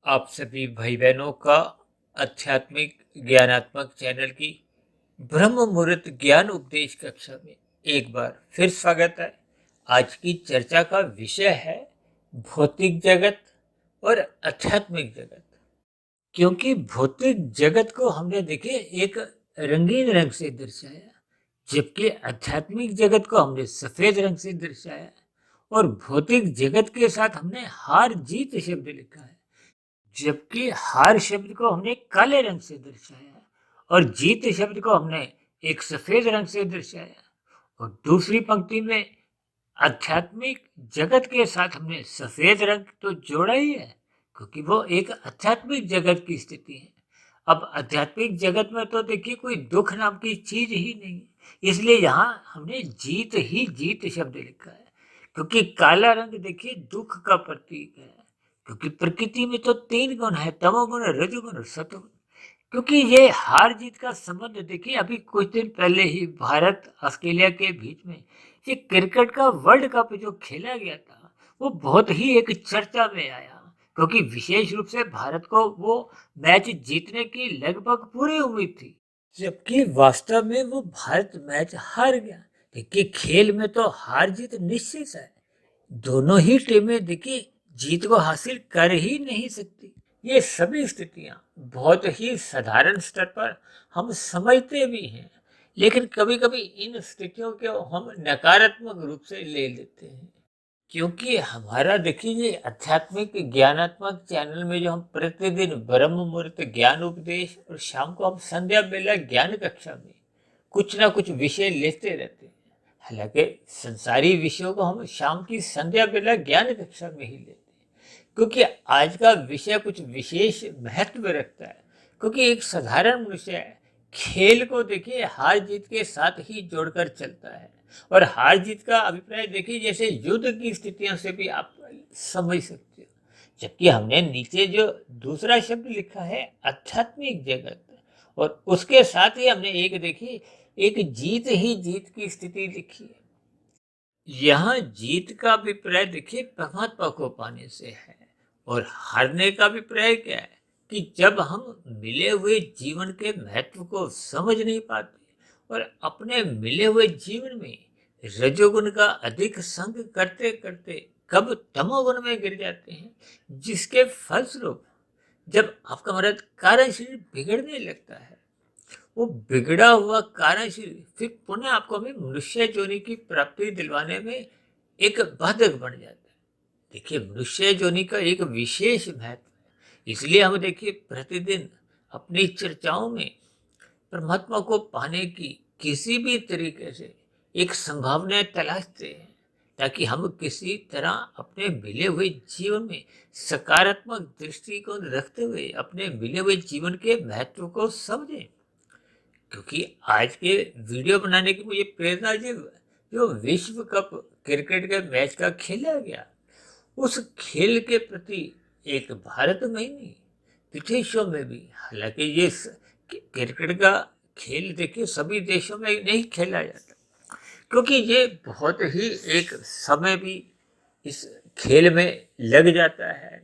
आप सभी भाई बहनों का आध्यात्मिक ज्ञानात्मक चैनल की ब्रह्म मुहूर्त ज्ञान उपदेश कक्षा में एक बार फिर स्वागत है। आज की चर्चा का विषय है भौतिक जगत और आध्यात्मिक जगत। क्योंकि भौतिक जगत को हमने देखे एक रंगीन रंग से दर्शाया, जबकि आध्यात्मिक जगत को हमने सफेद रंग से दर्शाया और भौतिक जगत के साथ हमने हार जीत शब्द लिखा है, जबकि हार शब्द को हमने काले रंग से दर्शाया और जीत शब्द को हमने एक सफेद रंग से दर्शाया। और दूसरी पंक्ति में आध्यात्मिक जगत के साथ हमने सफेद रंग तो जोड़ा ही है, क्योंकि वो एक आध्यात्मिक जगत की स्थिति है। अब आध्यात्मिक जगत में तो देखिए कोई दुख नाम की चीज ही नहीं है, इसलिए यहाँ हमने जीत ही जीत शब्द लिखा है। क्योंकि काला रंग देखिए दुख का प्रतीक है, क्योंकि प्रकृति में तो तीन गुण है, तमोगुण, रजोगुण और सतोगुण। क्योंकि ये हार जीत का संबंध देखिए, अभी कुछ दिन पहले ही भारत ऑस्ट्रेलिया के बीच में ये क्रिकेट का वर्ल्ड कप जो खेला गया था, वो बहुत ही एक चर्चा में आया, क्योंकि विशेष रूप से भारत को वो मैच जीतने की लगभग पूरी उम्मीद थी, जबकि वास्तव में वो भारत मैच हार गया। देखिए खेल में तो हार जीत निश्चित है, दोनों ही टीमें देखिए जीत को हासिल कर ही नहीं सकती। ये सभी स्थितियां बहुत ही साधारण स्तर पर हम समझते भी हैं, लेकिन कभी कभी इन स्थितियों को हम नकारात्मक रूप से ले लेते हैं। क्योंकि हमारा देखिए ये आध्यात्मिक ज्ञानात्मक चैनल में जो हम प्रतिदिन ब्रह्म मुहूर्त ज्ञान उपदेश और शाम को हम संध्या बेला ज्ञान कक्षा में कुछ ना कुछ विषय लेते रहते हैं। हालांकि संसारी विषयों को हम शाम की संध्या बेला ज्ञान कक्षा में ही लेते हैं, क्योंकि आज का विषय कुछ विशेष महत्व रखता है। क्योंकि एक साधारण मनुष्य है, खेल को देखिए हार जीत के साथ ही जोड़कर चलता है, और हार जीत का अभिप्राय देखिए जैसे युद्ध की स्थितियों से भी आप समझ सकते हो। जबकि हमने नीचे जो दूसरा शब्द लिखा है आध्यात्मिक जगत, और उसके साथ ही हमने एक देखिए एक जीत ही जीत की स्थिति लिखी है। यहाँ जीत का अभिप्राय देखिए परमात्मा को पाने से है, और हारने का अभिप्राय क्या है कि जब हम मिले हुए जीवन के महत्व को समझ नहीं पाते और अपने मिले हुए जीवन में रजोगुण का अधिक संग करते करते कब तमोगुण में गिर जाते हैं, जिसके फलस्वरूप जब आपका मतलब कार्य शरीर बिगड़ने लगता है, वो बिगड़ा हुआ कार्यशील फिर पुनः आपको हमें मनुष्य योनि की प्राप्ति दिलवाने में एक बाधक बन जाता है। देखिए मनुष्य योनि का एक विशेष महत्व है, इसलिए हम देखिए प्रतिदिन अपनी चर्चाओं में परमात्मा को पाने की किसी भी तरीके से एक संभावना तलाशते हैं, ताकि हम किसी तरह अपने मिले हुए जीवन में सकारात्मक दृष्टिकोण रखते हुए अपने मिले हुए जीवन के महत्व को समझें। क्योंकि आज के वीडियो बनाने की मुझे प्रेरणा जो विश्व कप क्रिकेट के मैच का खेला गया, उस खेल के प्रति एक भारत में ही नहीं विदेशों में भी, हालांकि ये क्रिकेट का खेल देखिए सभी देशों में नहीं खेला जाता, क्योंकि ये बहुत ही एक समय भी इस खेल में लग जाता है।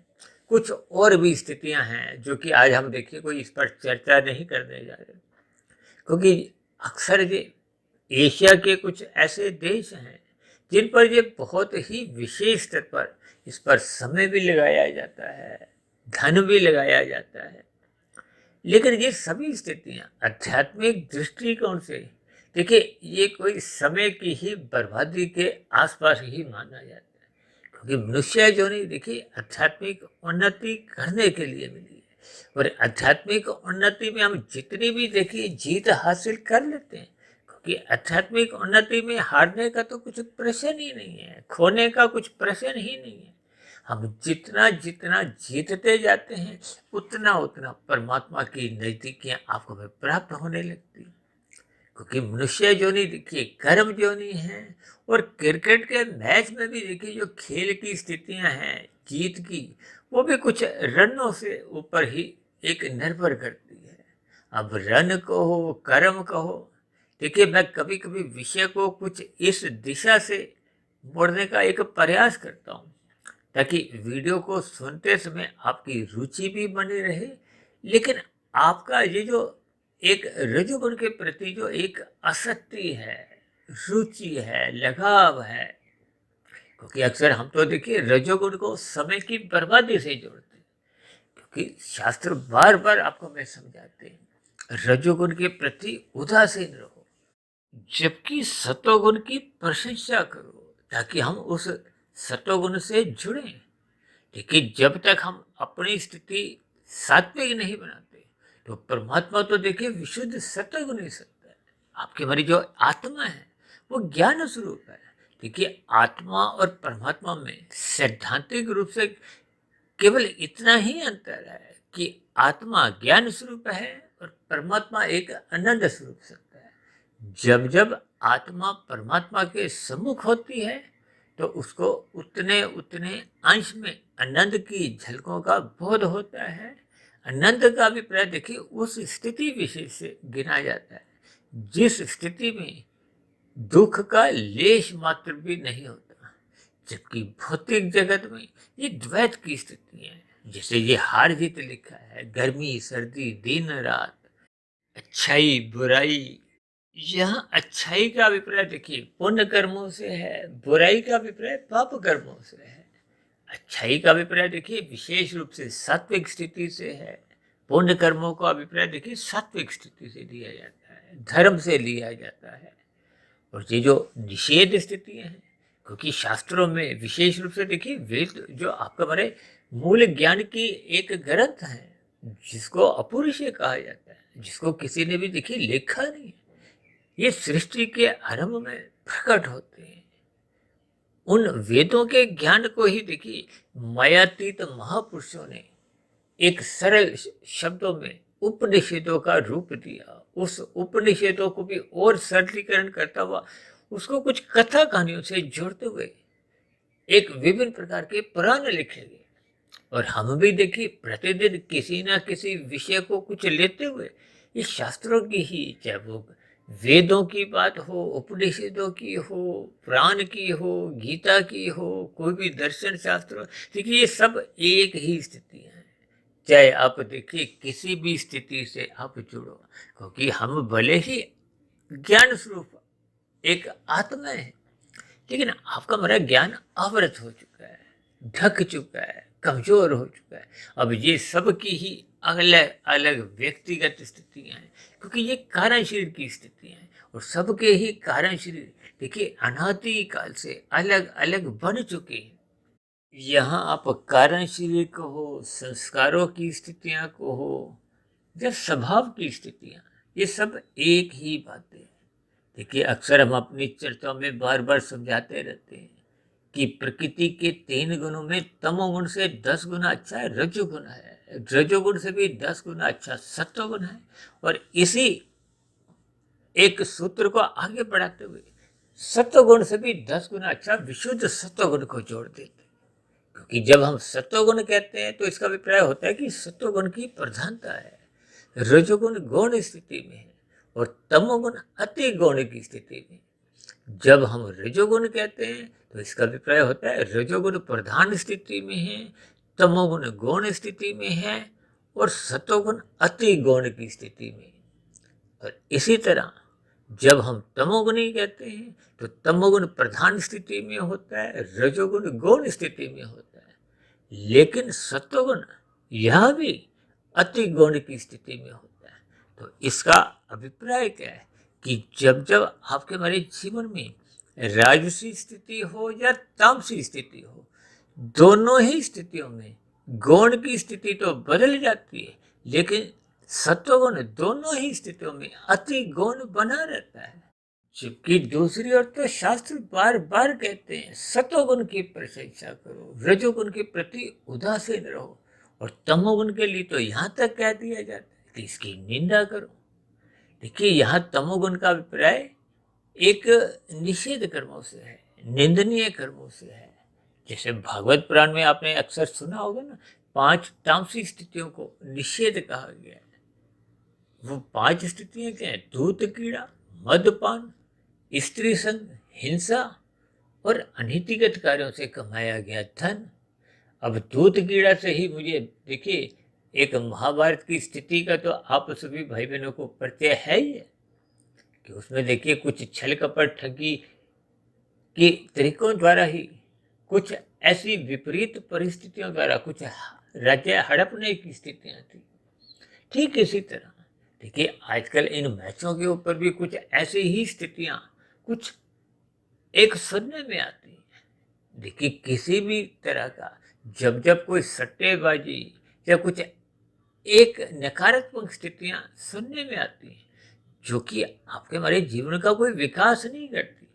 कुछ और भी स्थितियां हैं जो कि आज हम देखिए कोई इस पर चर्चा नहीं करने जा रहे, क्योंकि अक्सर ये एशिया के कुछ ऐसे देश हैं जिन पर ये बहुत ही विशेष स्तर पर इस पर समय भी लगाया जाता है, धन भी लगाया जाता है, लेकिन ये सभी स्थितियां आध्यात्मिक दृष्टिकोण से देखिए ये कोई समय की ही बर्बादी के आसपास ही माना जाता है। क्योंकि मनुष्य जो नहीं देखिए आध्यात्मिक उन्नति करने के लिए मिली है, और आध्यात्मिक उन्नति में हम जितनी भी देखिए जीत हासिल कर लेते हैं, क्योंकि आध्यात्मिक उन्नति में हारने का तो कुछ प्रश्न ही नहीं है, खोने का कुछ प्रश्न ही नहीं है। हम जितना जितना जीतते जाते हैं उतना उतना परमात्मा की नजदीकियां आपको में प्राप्त होने लगती, क्योंकि मनुष्य योनि देखिए कर्म योनि है, और क्रिकेट के मैच में भी देखिए जो खेल की स्थितियां हैं जीत की, वो भी कुछ रनों से ऊपर ही एक निर्भर करती है। अब रन कहो कर्म कहो, देखिए मैं कभी कभी विषय को कुछ इस दिशा से मोड़ने का एक प्रयास करता हूँ, ताकि वीडियो को सुनते समय आपकी रुचि भी बनी रहे, लेकिन आपका ये जो एक रजोगुण के प्रति जो एक आसक्ति है, रुचि है, लगाव है, क्योंकि अक्सर हम तो देखिए रजोगुण को समय की बर्बादी से जोड़ते हैं, क्योंकि शास्त्र बार बार आपको मैं समझाते हैं रजोगुण के प्रति उदासीन रहो, जबकि सतोगुण की प्रशंसा करो, ताकि हम उस सतोगुण से जुड़ें। देखिए जब तक हम अपनी स्थिति सात्विक नहीं बनाते, तो परमात्मा तो देखिए विशुद्ध सतोगुण ही सत्य है। आपकी हमारी जो आत्मा है वो ज्ञान स्वरूप है। देखिए आत्मा और परमात्मा में सैद्धांतिक रूप से केवल इतना ही अंतर है कि आत्मा ज्ञान स्वरूप है और परमात्मा एक आनंद स्वरूप सत्य है। जब जब आत्मा परमात्मा के सम्मुख होती है, तो उसको उतने उतने अंश में आनंद की झलकों का बोध होता है। आनंद का अभिप्राय देखिए उस स्थिति विशेष से गिना जाता है जिस स्थिति में दुख का लेश मात्र भी नहीं होता, जबकि भौतिक जगत में ये द्वैत की स्थिति है। जैसे ये हार जीत लिखा है, गर्मी सर्दी दिन रात, अच्छाई बुराई। यहाँ अच्छाई का अभिप्राय देखिए पुण्य कर्मों से है, बुराई का अभिप्राय पाप कर्मों से है। अच्छाई का अभिप्राय देखिए विशेष रूप से सात्विक स्थिति से है, पुण्य कर्मों का अभिप्राय देखिए सात्विक स्थिति से लिया जाता है, धर्म से लिया जाता है। और ये जो निषेध स्थितियां हैं, क्योंकि शास्त्रों में विशेष रूप से देखिए वेद जो आपका हमारे मूल ज्ञान की एक ग्रंथ है, जिसको अपौरुषीय कहा जाता है, जिसको किसी ने भी देखिए लिखा नहीं है, ये सृष्टि के आरंभ में प्रकट होते हैं। उन वेदों के ज्ञान को ही देखिए मायातीत महापुरुषों ने एक सरल शब्दों में उपनिषदों का रूप दिया। उस उपनिषदों को भी और सरलीकरण करता हुआ उसको कुछ कथा कहानियों से जोड़ते हुए एक विभिन्न प्रकार के पुराण लिखे गए। और हम भी देखिए प्रतिदिन किसी ना किसी विषय को कुछ लेते हुए इस शास्त्रों की ही, चाहे वो वेदों की बात हो, उपनिषदों की हो, पुराण की हो, गीता की हो, कोई भी दर्शन शास्त्र हो, देखिए ये सब एक ही स्थिति है। चाहे आप देखिए किसी भी स्थिति से आप जुड़ो, क्योंकि हम भले ही ज्ञान स्वरूप एक आत्मा है, लेकिन आपका हमारा ज्ञान आवृत हो चुका है, ढक चुका है, कमजोर हो चुका है। अब ये सब की ही अलग अलग व्यक्तिगत स्थितियां हैं, क्योंकि ये कारण शरीर की स्थितियां हैं और सबके ही कारण शरीर देखिए अनादि काल से अलग अलग बन चुके हैं। यहाँ आप कारण शरीर को हो, संस्कारों की स्थितियां को हो, या स्वभाव की स्थितियां, ये सब एक ही बातें हैं। देखिए अक्सर हम अपनी चर्चाओं में बार बार समझाते रहते हैं कि प्रकृति के 3 गुणों में तमोगुण से 10 गुना अच्छा है रजोगुण है, रजोगुण से भी 10 गुना अच्छा सत्वगुण है। और इसी एक सूत्र को आगे बढ़ाते हुए सत्वगुण से भी 10 गुना अच्छा विशुद्ध सत्वगुण को जोड़ देते हैं। क्योंकि जब हम सत्वगुण कहते हैं तो इसका अभिप्राय होता है कि सत्वगुण की प्रधानता है, रजोगुण गौण स्थिति में है और तमोगुण अति गौण की स्थिति में। जब हम रजोगुण कहते हैं तो इसका अभिप्राय होता है रजोगुण प्रधान स्थिति में है, तमोगुण गौण स्थिति में है और सतोगुण अति गौण की स्थिति में। और इसी तरह जब हम तमोगुणी कहते हैं तो तमोगुण प्रधान स्थिति में होता है, रजोगुण गौण स्थिति में होता है, लेकिन सत्वगुण यह भी अति गौण की स्थिति में होता है। तो इसका अभिप्राय क्या है कि जब जब आपके हमारे जीवन में राजसी स्थिति हो या तामसी स्थिति हो, दोनों ही स्थितियों में गौण की स्थिति तो बदल जाती है, लेकिन सत्वगुण दोनों ही स्थितियों में अति गौण बना रहता है। जबकि दूसरी ओर तो शास्त्र बार बार कहते हैं सत्वगुण की प्रशंसा करो, रजोगुण के प्रति उदासीन रहो, और तमोगुण के लिए तो यहाँ तक कह दिया जाता है कि इसकी निंदा करो। देखिए यहाँ तमोगुण का अभिप्राय एक निषेध कर्मों से है, निंदनीय कर्मों से है। जैसे भागवत पुराण में आपने अक्सर सुना होगा ना, 5 तामसी स्थितियों को निषेध कहा गया है। वो 5 स्थितियां क्या है? दूत कीड़ा, मदपान, स्त्री संग, हिंसा और अनैतिक कार्यों से कमाया गया धन, अब दूध कीड़ा से ही मुझे देखिए एक महाभारत की स्थिति का तो आप सभी भाई बहनों को परिचय है ही है कि उसमें देखिए कुछ छल कपट ठगी के तरीकों द्वारा ही कुछ ऐसी विपरीत परिस्थितियों द्वारा कुछ राज्य हड़पने की स्थितियां थी। ठीक इसी तरह देखिए आजकल इन मैचों के ऊपर भी कुछ ऐसी ही स्थितियां कुछ एक सुनने में आती है। देखिए किसी भी तरह का जब जब कोई सट्टेबाजी या कुछ एक नकारात्मक स्थितियां सुनने में आती हैं जो कि आपके हमारे जीवन का कोई विकास नहीं करती।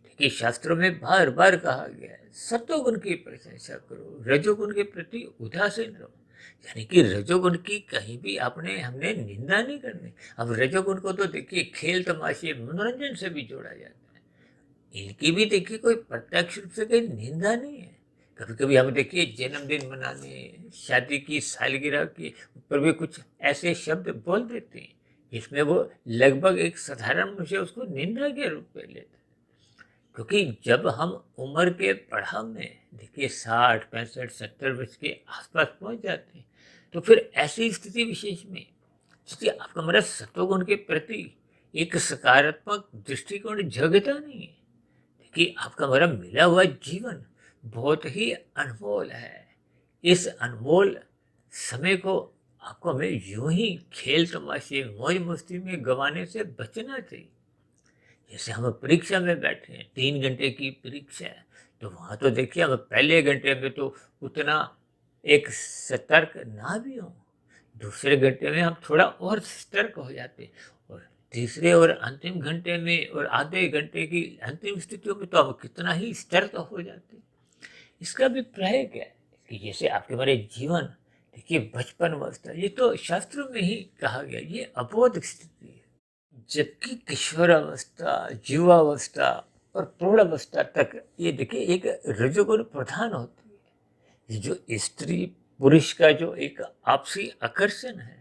देखिए शास्त्रों में बार बार कहा गया है सत्वगुण की प्रशंसा करो, रजोगुण के प्रति उदासीन रहो। यानी कि रजोगुण की कहीं भी हमने निंदा नहीं करनी। अब रजोगुण को तो देखिए खेल तमाशे मनोरंजन से भी जोड़ा जाता है। इनकी भी देखिए कोई प्रत्यक्ष रूप से कोई निंदा नहीं है। कभी कभी हम देखिए जन्मदिन मनाने, शादी की सालगिरह के ऊपर भी कुछ ऐसे शब्द बोल देते हैं जिसमें वो लगभग एक साधारण मनुष्य उसको निंदा के रूप में लेता है। क्योंकि जब हम उम्र के पड़ाव में देखिए 60, 65, 70 वर्ष के आसपास पहुंच जाते हैं तो फिर ऐसी स्थिति विशेष में क्योंकि आपका हमारा सत्वगुण के प्रति एक सकारात्मक दृष्टिकोण जगता नहीं है। देखिए आपका हमारा मिला हुआ जीवन बहुत ही अनमोल है। इस अनमोल समय को आपको हमें यूं ही खेल तमाशे मौज मस्ती में गंवाने से बचना चाहिए। जैसे हम परीक्षा में बैठे हैं, 3 घंटे की परीक्षा है, तो वहाँ तो देखिए हम पहले घंटे में तो उतना एक सतर्क ना भी हो, दूसरे घंटे में हम थोड़ा और सतर्क हो जाते हैं, और तीसरे और अंतिम घंटे में और आधे घंटे की अंतिम स्थितियों में तो हम कितना ही सतर्क हो जाते हैं। इसका अभिप्राय क्या है कि जैसे आपके हमारे जीवन देखिए बचपन अवस्था, ये तो शास्त्रों में ही कहा गया, ये अबोध स्थिति है। जबकि किशोरावस्था, युवावस्था और प्रौढ़ावस्था तक ये देखिए एक रजोगुण प्रधान होती है। ये जो स्त्री पुरुष का जो एक आपसी आकर्षण है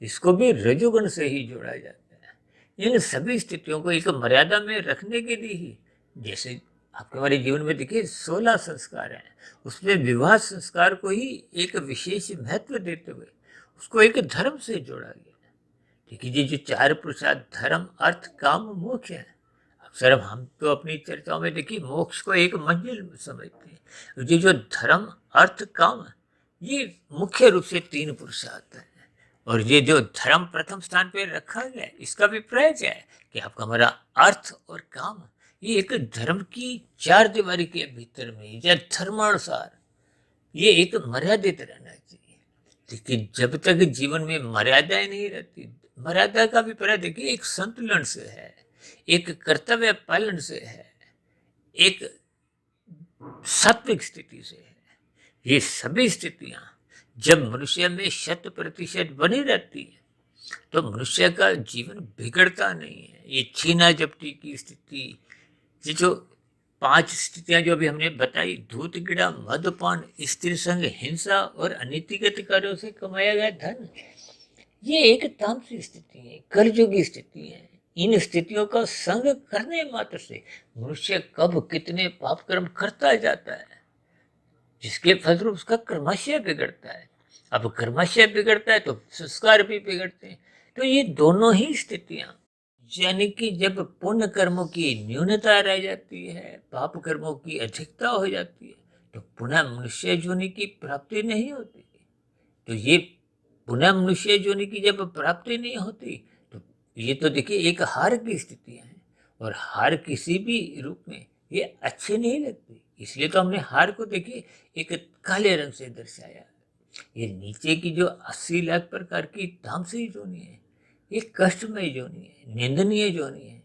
इसको भी रजोगुण से ही जोड़ा जाता है। इन सभी स्थितियों को एक मर्यादा में रखने के लिए ही, जैसे आपके हमारे जीवन में देखिए 16 संस्कार हैं, उसमें विवाह संस्कार को ही एक विशेष महत्व देते हुए उसको एक धर्म से जोड़ा गया। देखिए ये जो 4 पुरुषार्थ धर्म अर्थ काम मोक्ष है, अक्सर हम तो अपनी चर्चाओं में देखिए मोक्ष को एक मंजिल समझते हैं। ये जो धर्म अर्थ काम ये मुख्य रूप से 3 पुरुषार्थ हैं, और ये जो धर्म प्रथम स्थान पर रखा गया है इसका अभिप्राय क्या है कि आपका हमारा अर्थ और काम ये एक धर्म की 4 दीवारी के भीतर में या धर्मानुसार ये एक मर्यादित रहना चाहिए। देखिए जब तक जीवन में मर्यादाएं नहीं रहती, मर्यादा का अभिप्राय देखिए एक संतुलन से है, एक कर्तव्य पालन से है, एक सात्विक स्थिति से है। ये सभी स्थितियां जब मनुष्य में 100% बनी रहती है तो मनुष्य का जीवन बिगड़ता नहीं है। ये छीना झपटी की स्थिति, ये जो 5 स्थितियां जो अभी हमने बताई, धूत कीड़ा, मदपान, स्त्री संग, हिंसा और अनीतिगत कार्यों से कमाया गया धन, ये एक तामसिक स्थिति है, कलयुगी स्थिति है। इन स्थितियों का संग करने मात्र से मनुष्य कब कितने पाप कर्म करता जाता है, जिसके फलस्वरूप उसका कर्माशय बिगड़ता है। अब कर्माशय बिगड़ता है तो संस्कार भी बिगड़ते हैं। तो ये दोनों ही स्थितियां, यानी कि जब पुण्य कर्मों की न्यूनता रह जाती है, पाप कर्मों की अधिकता हो जाती है, तो पुनः मनुष्य योनि की प्राप्ति नहीं होती। तो ये पुनः मनुष्य योनि की जब प्राप्ति नहीं होती तो ये तो देखिए एक हार की स्थितियां हैं, और हार किसी भी रूप में ये अच्छी नहीं लगती। इसलिए तो हमने हार को देखिए एक काले रंग से दर्शाया। ये नीचे की जो 80 लाख प्रकार की तामसिक योनि है, ये कष्टमय योनि है, निंदनीय योनि है।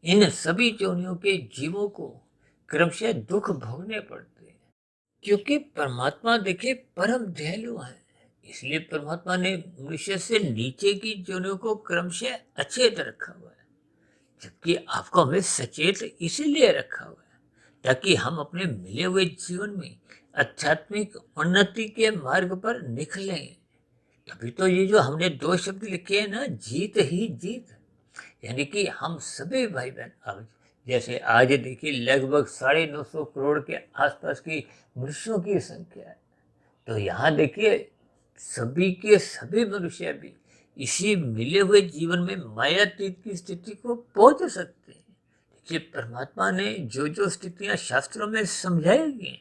इन सभी योनियों के जीवों को क्रमशः दुख भोगने पड़ते हैं, क्योंकि परमात्मा देखिए परम दयालु है। इसलिए परमात्मा ने मनुष्य से नीचे की योनियों को क्रमशः अचेत रखा हुआ है, जबकि आपको हमें सचेत इसीलिए रखा हुआ है ताकि हम अपने मिले हुए जीवन में आध्यात्मिक उन्नति के मार्ग पर निकलें। तभी तो ये जो हमने 2 शब्द लिखे हैं ना, जीत ही जीत, यानी कि हम सभी भाई बहन, अब जैसे आज देखिए लगभग 950 करोड़ के आसपास की मनुष्यों की संख्या है, तो यहाँ देखिए सभी के सभी मनुष्य भी इसी मिले हुए जीवन में मायातीत की स्थिति को पहुंच सकते हैं। देखिए परमात्मा ने जो जो स्थितियां शास्त्रों में समझाई गई हैं,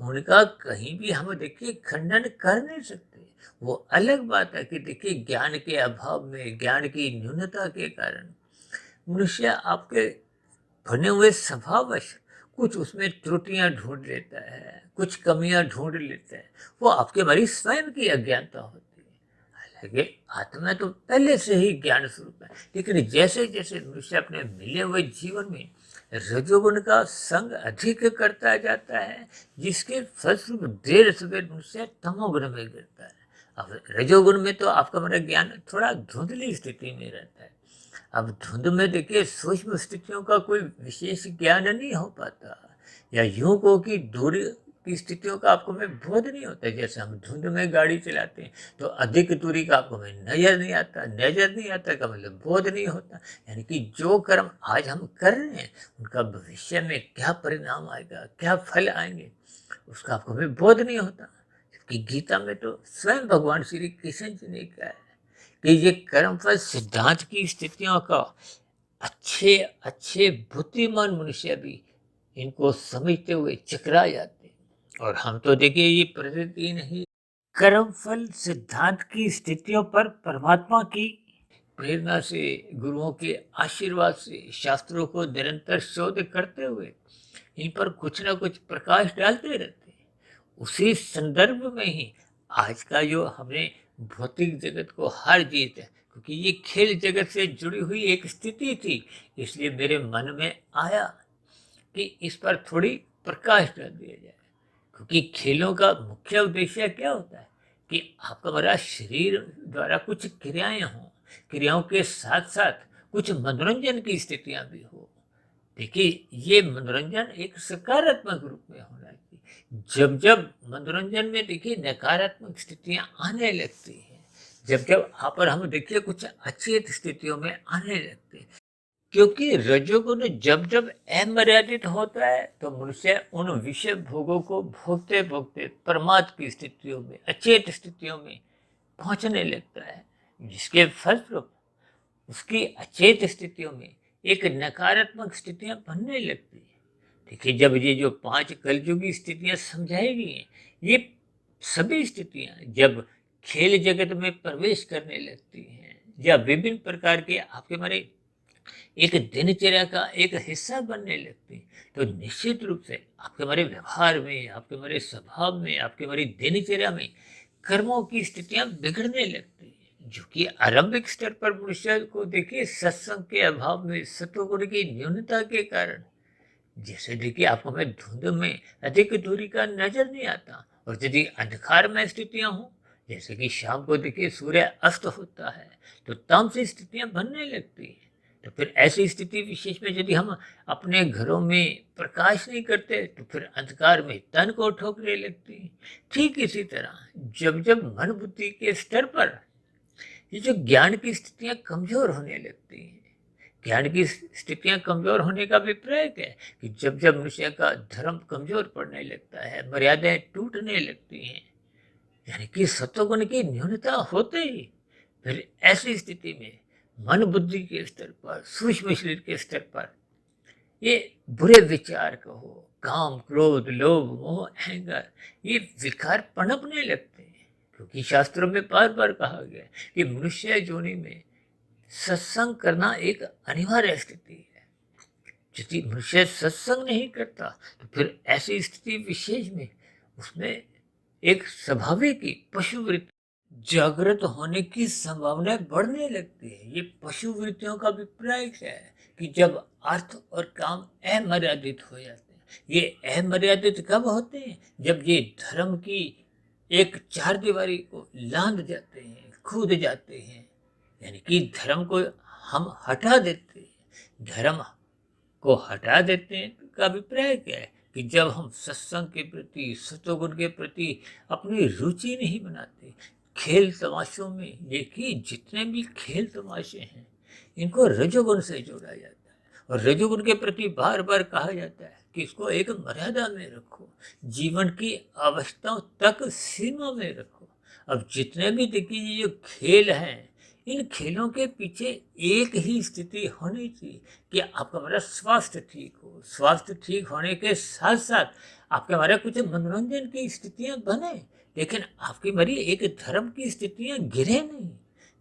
उनका कहीं भी हम देखिए खंडन कर नहीं सकते। वो अलग बात है कि देखिए ज्ञान के अभाव में, ज्ञान की न्यूनता के कारण मनुष्य आपके बने हुए स्वभाववश कुछ उसमें त्रुटियां ढूंढ लेता है, कुछ कमियां ढूंढ लेता है। वो आपके हमारी स्वयं की अज्ञानता होती है। हालांकि आत्मा तो पहले से ही ज्ञान स्वरूप है, लेकिन जैसे जैसे मनुष्य अपने मिले हुए जीवन में रजोगुण का संग अधिक करता जाता है, जिसके फलस्वरूप देर सवेर मनुष्य तमोगुण में गिरता है। अब रजोगुण में तो आपका हमारा ज्ञान थोड़ा धुंधली स्थिति में रहता है। अब धुंध में देखिए सूक्ष्म स्थितियों का कोई विशेष ज्ञान नहीं हो पाता, या यूं को कि दूर की स्थितियों का आपको में बोध नहीं होता। जैसे हम धुंध में गाड़ी चलाते हैं तो अधिक दूरी का आपको में नजर नहीं आता का मतलब बोध नहीं होता। यानी कि जो कर्म आज हम कर रहे हैं उनका भविष्य में क्या परिणाम आएगा, क्या फल आएंगे, उसका आपको में बोध नहीं होता। जबकि गीता में तो स्वयं भगवान श्री कृष्ण जी ने कहा है कि ये कर्मफल सिद्धांत की स्थितियों का अच्छे अच्छे बुद्धिमान मनुष्य भी इनको समझते हुए चकरा जाते हैं। और हम तो देखिए ये प्रतिदिन ही कर्मफल सिद्धांत की स्थितियों पर परमात्मा की प्रेरणा से, गुरुओं के आशीर्वाद से, शास्त्रों को निरंतर शोध करते हुए इन पर कुछ ना कुछ प्रकाश डालते रहते हैं। उसी संदर्भ में ही आज का जो हमने भौतिक जगत को हार जीत है, क्योंकि ये खेल जगत से जुड़ी हुई एक स्थिति थी, इसलिए मेरे मन में आया कि इस पर थोड़ी प्रकाश डाल दिया जाए। क्योंकि खेलों का मुख्य उद्देश्य क्या होता है कि आपका हमारा शरीर द्वारा कुछ क्रियाएं हों, क्रियाओं के साथ साथ कुछ मनोरंजन की स्थितियां भी हो। देखिए ये मनोरंजन एक सकारात्मक रूप में होना चाहिए। जब जब मनोरंजन में देखिए नकारात्मक स्थितियां आने लगती हैं, जब जब आप और हम देखिए कुछ अचेत स्थितियों में आने लगते हैं, क्योंकि रजोगुण जब जब अमर्यादित होता है तो मनुष्य उन विषय भोगों को भोगते भोगते प्रमाद की स्थितियों में, अचेत स्थितियों में पहुंचने लगता है, जिसके फलस्वरूप उसकी अचेत स्थितियों में एक नकारात्मक स्थितियां बनने लगती है। देखिए जब ये जो 5 कलयुगी स्थितियां समझाई गई हैं, ये सभी स्थितियां जब खेल जगत में प्रवेश करने लगती हैं या विभिन्न प्रकार के आपके हमारे एक दिनचर्या का एक हिस्सा बनने लगती, तो निश्चित रूप से आपके हमारे व्यवहार में, आपके हमारे स्वभाव में, आपके हमारी दिनचर्या में कर्मों की स्थितियां बिगड़ने लगती हैं। जो कि आरंभिक स्तर पर मनुष्य को देखिए सत्संग के अभाव में, सत्वगुण की न्यूनता के कारण, जैसे देखिए आपको में धुंध में अधिक दूरी का नजर नहीं आता, और यदि अंधकार में स्थितियां हों, जैसे कि शाम को देखिए सूर्य अस्त होता है तो तामसी स्थितियां बनने लगती हैं। तो फिर ऐसी स्थिति विशेष में यदि हम अपने घरों में प्रकाश नहीं करते तो फिर अंधकार में तन को ठोकने लगती हैं। ठीक इसी तरह जब जब मन बुद्धि के स्तर पर ये जो ज्ञान की स्थितियां कमजोर होने लगती हैं, ज्ञान की स्थितियां कमजोर होने का अभिप्राय क्या है कि जब जब मनुष्य का धर्म कमजोर पड़ने लगता है, मर्यादाएं टूटने लगती हैं, यानी कि सत्वगुण की न्यूनता होते ही फिर ऐसी स्थिति में मन बुद्धि के स्तर पर, सूक्ष्म शरीर के स्तर पर ये बुरे विचार कहो, काम, क्रोध, लोभ, मोह, अहंकार, ये विकार पनपने लगते हैं। क्योंकि शास्त्रों में बार बार कहा गया है कि मनुष्य योनि में सत्संग करना एक अनिवार्य स्थिति है। यदि मनुष्य सत्संग नहीं करता तो फिर ऐसी स्थिति विशेष में उसमें एक स्वाभाविक ही पशु वृत्ति जागृत होने की संभावना बढ़ने लगती है। ये पशु वृत्तियों का अभिप्राय क्या है कि जब अर्थ और काम अमर्यादित हो जाते हैं। ये अमर्यादित कब होते हैं? जब ये धर्म की एक चार दीवारी को लांघ जाते हैं, कूद जाते हैं, यानी कि धर्म को हम हटा देते हैं। धर्म को हटा देते हैं का अभिप्राय क्या है कि जब हम सत्संग के प्रति, सतोगुण के प्रति अपनी रुचि नहीं बनाते। खेल तमाशों में देखिए जितने भी खेल तमाशे हैं इनको रजोगुण से जोड़ा जाता है, और रजोगुण के प्रति बार बार कहा जाता है कि इसको एक मर्यादा में रखो, जीवन की अवस्थाओं तक सीमा में रखो। अब जितने भी देखिए ये जो खेल हैं, इन खेलों के पीछे एक ही स्थिति होनी चाहिए कि आपका हमारा स्वास्थ्य ठीक हो। स्वास्थ्य ठीक होने के साथ साथ आपके हमारे कुछ मनोरंजन की स्थितियां बने, लेकिन आपकी हमारी एक धर्म की स्थितियां गिरे नहीं।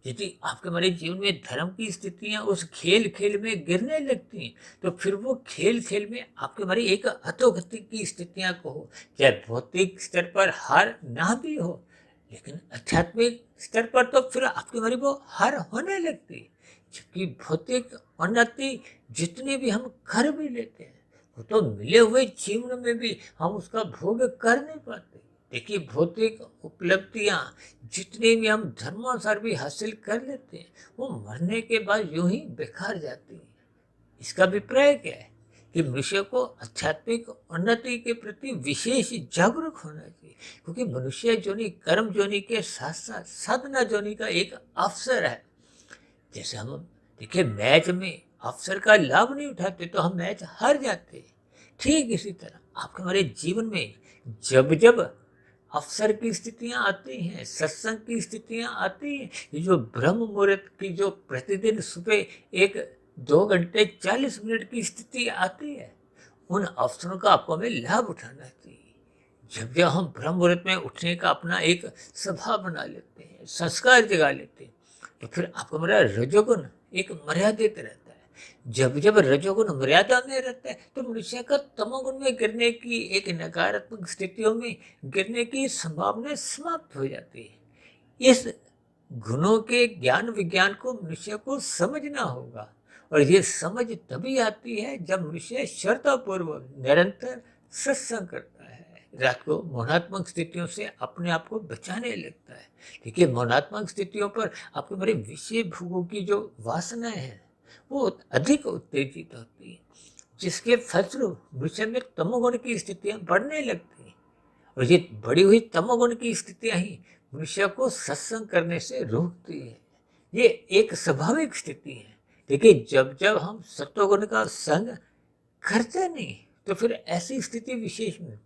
यदि आपके हमारे जीवन में धर्म की स्थितियां उस खेल खेल में गिरने लगती हैं, तो फिर वो खेल खेल में आपके हमारी एक अधोगति की स्थितियां को हो, चाहे भौतिक स्तर पर हार ना भी हो, लेकिन आध्यात्मिक स्तर पर तो फिर आपकी हमारी वो हार होने लगती है। जबकि भौतिक उन्नति जितनी भी हम कर भी लेते हैं, वो तो मिले हुए जीवन में भी हम उसका भोग कर नहीं पाते। देखिए भौतिक उपलब्धियां जितनी भी हम धर्मानुसार भी हासिल कर लेते हैं, वो मरने के बाद यूं ही बेकार जाती है। इसका अभिप्राय क्या है कि मनुष्य को आध्यात्मिक उन्नति के प्रति विशेष जागरूक होना चाहिए, क्योंकि मनुष्य जोनि कर्म जोनि के साथ साथ साधना जोनि का एक अवसर है। जैसे हम देखिए मैच में अवसर का लाभ नहीं उठाते तो हम मैच हार जाते हैं। ठीक इसी तरह आपके हमारे जीवन में जब जब अवसर की स्थितियां आती हैं, सत्संग की स्थितियां आती हैं, ये जो ब्रह्म मुहूर्त की जो प्रतिदिन सुबह 1-2 घंटे 40 मिनट की स्थिति आती है, उन अवसरों का आपको हमें लाभ उठाना चाहिए। जब जब हम ब्रह्म मुहूर्त में उठने का अपना एक स्वभाव बना लेते हैं, संस्कार जगा लेते हैं, तो फिर आपका हमारा रजोगुण एक मर्यादित रहता है। जब जब रजोगुण मर्यादा में रहता है, तो मनुष्य का तमोगुण में गिरने की एक नकारात्मक स्थितियों में गिरने की संभावना समाप्त हो जाती है। इस गुणों के ज्ञान विज्ञान को मनुष्य को समझना होगा, और ये समझ तभी आती है जब मनुष्य श्रद्धापूर्वक निरंतर सत्संग करता है, रात को मौनात्मक स्थितियों से अपने आप को बचाने लगता है। देखिए मौनात्मक स्थितियों पर आपके बड़े विषय भोगों की जो वासनाएं हैं वो अधिक उत्तेजित होती है, जिसके फलस्वरूप मनुष्य में तमोगुण की स्थितियां बढ़ने लगती हैं, और ये बढ़ी हुई तमोगुण की स्थितियां ही मनुष्य को सत्संग करने से रोकती है। ये एक स्वाभाविक स्थिति है। देखिए जब जब हम सत्वगुण का संग करते नहीं, तो फिर ऐसी स्थिति विशेष में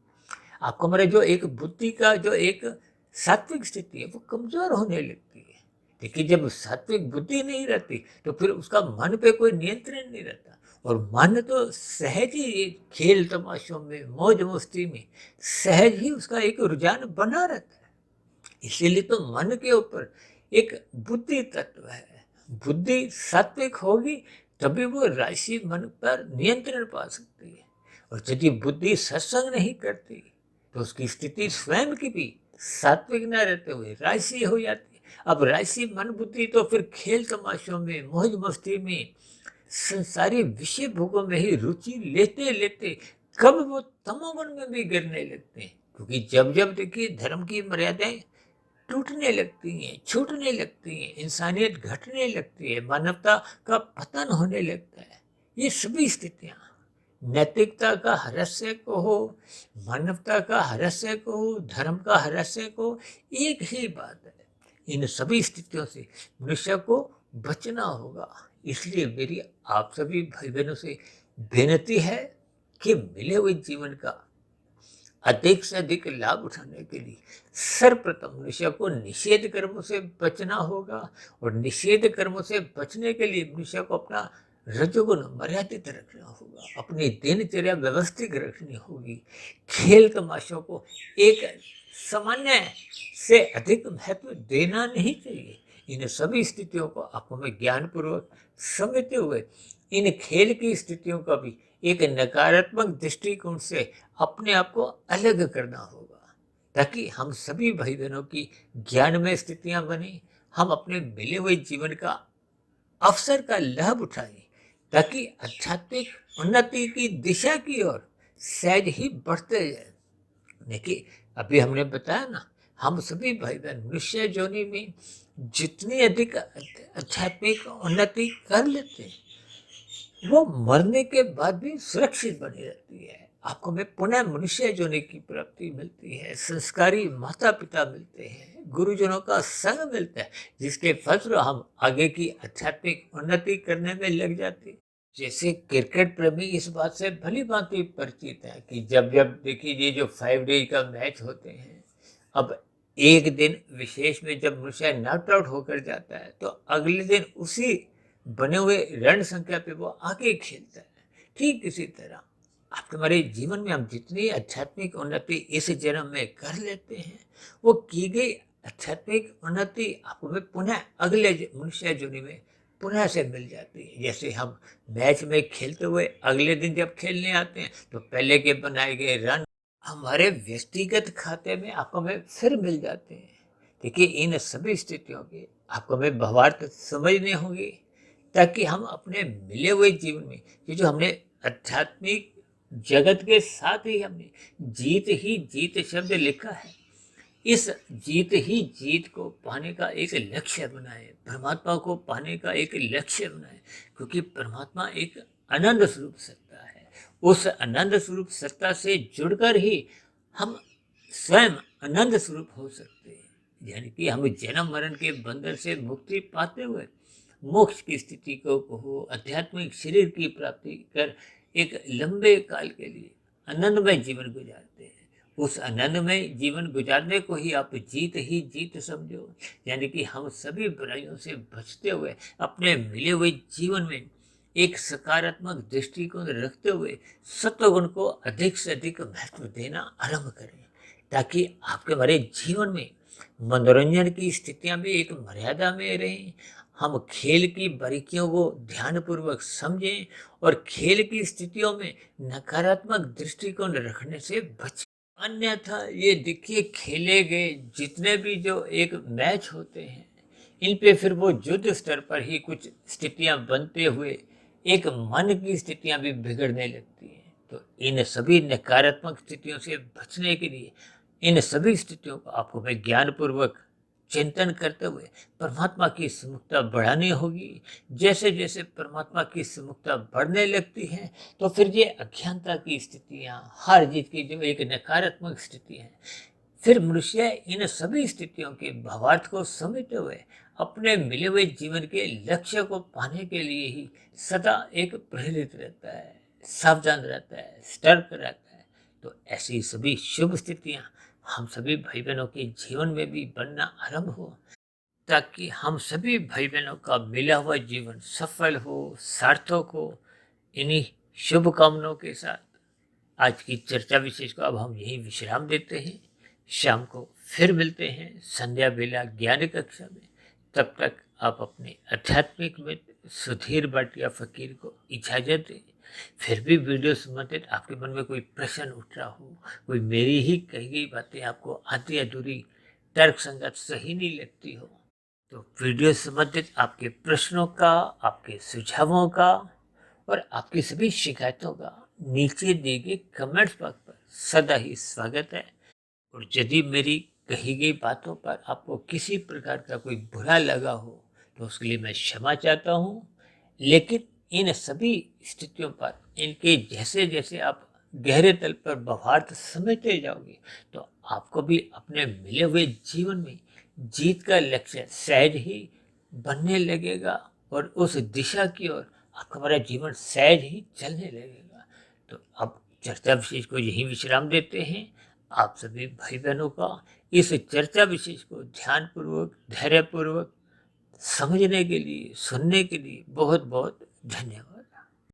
आपको हमारे जो एक बुद्धि का जो एक सात्विक स्थिति है वो कमजोर होने लगती है। देखिए जब सात्विक बुद्धि नहीं रहती, तो फिर उसका मन पे कोई नियंत्रण नहीं रहता, और मन तो सहज ही खेल तमाशों में मौज मस्ती में सहज ही उसका एक रुझान बना रहता है। इसीलिए तो मन के ऊपर एक बुद्धि तत्व है। बुद्धि सात्विक होगी तभी वो राशि मन पर नियंत्रण पा सकती है, और यदि बुद्धि सत्संग नहीं करती तो उसकी स्थिति स्वयं की भी सात्विक न रहते हुए राशि हो जाती है। अब राशि मन बुद्धि तो फिर खेल तमाशों में मौज मस्ती में संसारी विषय भोगों में ही रुचि लेते लेते कब वो तमोगुण में भी गिरने लगते हैं, क्योंकि जब जब देखिए धर्म की मर्यादाएं टूटने लगती हैं, छूटने लगती हैं, इंसानियत घटने लगती है, मानवता का पतन होने लगता है, ये सभी स्थितियां नैतिकता का ह्रास्य को हो, मानवता का ह्रास्य को हो, धर्म का ह्रास्य को हो, एक ही बात है। इन सभी स्थितियों से मनुष्य को बचना होगा। इसलिए मेरी आप सभी भाई बहनों से बेनती है कि मिले हुए जीवन का अधिक से अधिक लाभ उठाने के लिए सर्वप्रथम मनुष्य को निषेध कर्मों से बचना होगा, और निषेध कर्मों से बचने के लिए मनुष्य को अपना रजोगुण मर्यादित रखना होगा, अपनी दिनचर्या व्यवस्थित रखनी होगी, खेल तमाशों को एक सामान्य से अधिक महत्व देना नहीं चाहिए। इन सभी स्थितियों को आप हमें ज्ञानपूर्वक समझते हुए इन खेल की स्थितियों का भी एक नकारात्मक दृष्टिकोण से अपने आप को अलग करना होगा, ताकि हम सभी भाई बहनों की ज्ञान में स्थितियां बने, हम अपने मिले हुए जीवन का अवसर का लाभ उठाएं, ताकि आध्यात्मिक उन्नति की दिशा की ओर सहज ही बढ़ते जाए। देखिए अभी हमने बताया ना, हम सभी भाई बहन मनुष्य जोनि में जितनी अधिक आध्यात्मिक उन्नति कर लेते हैं, वो मरने के बाद भी सुरक्षित बनी रहती है। आपको में पुनः मनुष्य जोनि की प्राप्ति मिलती है, संस्कारी माता पिता मिलते हैं, गुरुजनों का संग मिलता है, जिसके फलस्वरूप हम आगे की आध्यात्मिक उन्नति करने में लग जाते हैं। जैसे क्रिकेट प्रेमी इस बात से भली भांति परिचित है कि जब जब देखिए ये जो 5 डेज का मैच होते हैं, अब एक दिन विशेष में जब मनुष्य नॉट आउट होकर जाता है तो अगले दिन उसी बने हुए रन संख्या पे वो आगे खेलता है। ठीक इसी तरह आपके हमारे जीवन में हम जितनी आध्यात्मिक उन्नति इस जन्म में कर लेते हैं, वो की गई आध्यात्मिक उन्नति आपको में पुनः अगले मनुष्य जोनि में पुनः से मिल जाती है। जैसे हम मैच में खेलते हुए अगले दिन जब खेलने आते हैं तो पहले के बनाए गए रन हमारे व्यक्तिगत खाते में आपको में फिर मिल जाते हैं। देखिए इन सभी स्थितियों के आपको में भावार्थ समझने होंगे ताकि हम अपने मिले हुए जीवन में ये जो हमने आध्यात्मिक जगत के साथ ही हमने जीत ही जीत शब्द लिखा है, इस जीत ही जीत को पाने का एक लक्ष्य बनाए, परमात्मा को पाने का एक लक्ष्य बनाए, क्योंकि परमात्मा एक आनंद स्वरूप सत्ता है। उस आनंद स्वरूप सत्ता से जुड़कर ही हम स्वयं आनंद स्वरूप हो सकते हैं। यानी कि हम जन्म मरण के बंधन से मुक्ति पाते हुए मोक्ष की स्थिति को हो, आध्यात्मिक शरीर की प्राप्ति कर एक लंबे काल के लिए आनंदमय जीवन गुजारते हैं। उस आनंदमय जीवन गुजारने को ही आप जीत ही जीत समझो। यानी कि हम सभी बुराइयों से बचते हुए अपने मिले हुए जीवन में एक सकारात्मक दृष्टिकोण रखते हुए सत्वगुण को अधिक से अधिक महत्व देना आरंभ करें, ताकि आपके हमारे जीवन में मनोरंजन की स्थितियां भी एक मर्यादा में रहें। हम खेल की बारीकियों को ध्यानपूर्वक समझें और खेल की स्थितियों में नकारात्मक दृष्टिकोण रखने से बचें। अन्यथा ये देखिए खेले गए जितने भी जो एक मैच होते हैं, इन पे फिर वो युद्ध स्तर पर ही कुछ स्थितियां बनते हुए एक मन की स्थितियां भी बिगड़ने लगती हैं। तो इन सभी नकारात्मक स्थितियों से बचने के लिए इन सभी स्थितियों को आपको मैं ज्ञानपूर्वक चिंतन करते हुए परमात्मा की सुमुखता बढ़ानी होगी। जैसे जैसे परमात्मा की सुमुखता बढ़ने लगती है तो फिर ये अज्ञानता की स्थितियाँ, हार जीत की जो एक नकारात्मक स्थिति है, फिर मनुष्य इन सभी स्थितियों के भावार्थ को समझते हुए अपने मिले हुए जीवन के लक्ष्य को पाने के लिए ही सदा एक प्रेरित रहता है, सावधान रहता है, सतर्क रहता है। तो ऐसी सभी शुभ स्थितियां हम सभी भाई बहनों के जीवन में भी बनना आरंभ हो, ताकि हम सभी भाई बहनों का मिला हुआ जीवन सफल हो, सार्थक हो। इन्हीं शुभकामनाओं के साथ आज की चर्चा विशेष को अब हम यहीं विश्राम देते हैं। शाम को फिर मिलते हैं संध्या बेला ज्ञान कक्षा में। तब तक आप अपने आध्यात्मिक मित्र सुधीर भाटिया फकीर को इजाजत दें। फिर भी वीडियो संबंधित आपके मन में कोई प्रश्न उठ रहा हो, कोई मेरी ही कही गई बातें आपको आधी अधूरी तर्क संगत सही नहीं लगती हो, तो वीडियो संबंधित आपके प्रश्नों का, आपके सुझावों का और आपकी सभी शिकायतों का नीचे दिए गए कमेंट्स बॉक्स पर सदा ही स्वागत है। और यदि मेरी कही गई बातों पर आपको किसी प्रकार का कोई बुरा लगा हो तो उसके लिए मैं क्षमा चाहता हूँ। लेकिन इन सभी स्थितियों पर इनके जैसे जैसे आप गहरे तल पर भावार्थ समझते जाओगे तो आपको भी अपने मिले हुए जीवन में जीत का लक्ष्य सहज ही बनने लगेगा और उस दिशा की ओर आपका हमारा जीवन सहज ही चलने लगेगा। तो अब चर्चा विशेष को यही विश्राम देते हैं। आप सभी भाई बहनों का इस चर्चा विशेष को ध्यानपूर्वक, धैर्यपूर्वक समझने के लिए, सुनने के लिए बहुत बहुत धन्यवाद।